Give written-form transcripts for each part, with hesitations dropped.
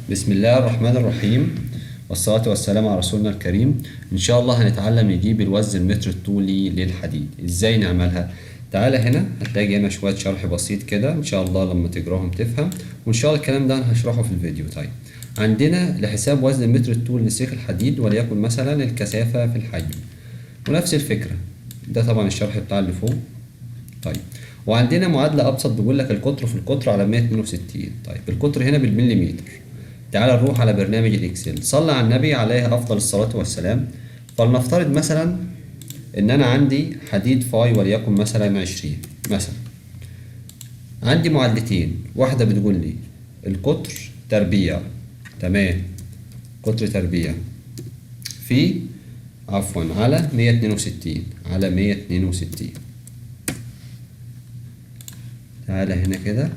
بسم الله الرحمن الرحيم، والصلاة والسلام على رسولنا الكريم. إن شاء الله هنتعلم نجيب الوزن المتر الطولي للحديد. إزاي نعملها؟ تعالى هنا هتلاقي هنا شوية شرح بسيط كده، إن شاء الله لما تقراهم تفهم، وإن شاء الله الكلام ده أنا هشرحه في الفيديو. طيب، عندنا لحساب وزن المتر الطول لسيخ الحديد وليكن مثلا الكثافة في الحجم، ونفس الفكرة ده طبعا الشرح بتاع اللي فوق. طيب، وعندنا معادلة أبسط بيقول لك القطر في القطر على 162. طيب، القطر هنا بالمليمتر. تعال نروح على برنامج الإكسل. صلى على النبي عليه أفضل الصلاة والسلام. فلنفترض مثلا إن أنا عندي حديد فاي وليكن مثلا 20 مثلا. عندي معادلتين، واحدة بتقول لي القطر تربيع، تمام، قطر تربيع في على 162 على 162. تعالى هنا كده،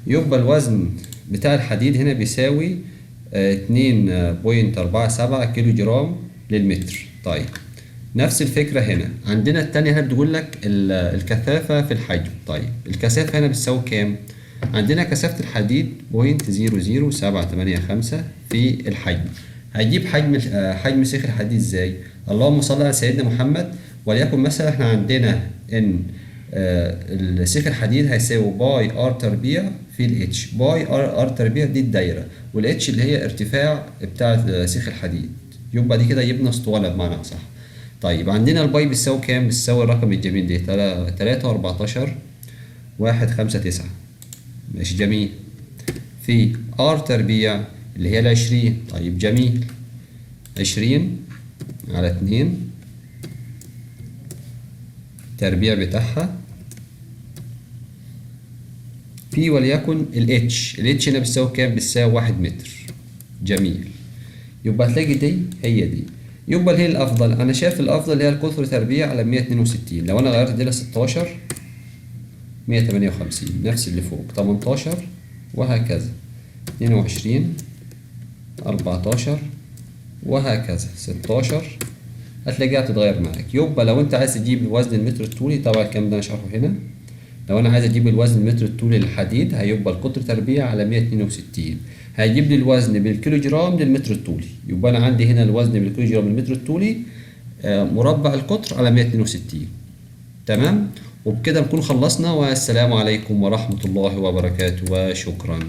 يبقى الوزن بتاع الحديد هنا بيساوي 2.47 كيلو جرام للمتر. طيب، نفس الفكرة هنا عندنا التانية هنا بتقول لك الكثافة في الحجم. طيب، الكثافة هنا بتساوي كام؟ عندنا كثافة الحديد 0.00785 في الحجم. هجيب حجم سيخ الحديد ازاي؟ اللهم صل على سيدنا محمد. وليكن مثلا احنا عندنا ان السيخ الحديد هيساوي باي ار تربيع في الاتش. باي ار تربيع دي الدايره، والاتش اللي هي ارتفاع بتاع سيخ الحديد. يبقى دي كده جبنا اسطوانه بمعنى اصح. طيب، عندنا الباي بتساوي كام؟ بتساوي الرقم الجميل ده 3.14.159. ماشي، جميل. في ار تربيع اللي هي 20. طيب، جميل. 20 على 2 التربيع بتاعها في وليكن الاتش هنا بتساوي كام؟ بتساوي 1 متر. جميل. يبقى هتلاقي دي هي دي. يبقى اللي هي الافضل، انا شايف الافضل هي القطر تربيع على 162. لو انا غيرت دي ل 16 158 نفس اللي فوق، 18 وهكذا، 22 14 وهكذا 16، هتلاقيها بتتغير معاك. يبقى لو انت عايز تجيب الوزن المتر الطولي، طبعا الكلام ده انا شرحه هنا. لو انا عايز اجيب الوزن المتر الطولي للحديد هيبقى القطر تربيع على 162، هيجيب لي الوزن بالكيلو جرام للمتر الطولي. يبقى انا عندي هنا الوزن بالكيلو جرام للمتر الطولي مربع القطر على 162. تمام، وبكده نكون خلصنا، والسلام عليكم ورحمة الله وبركاته، وشكرا.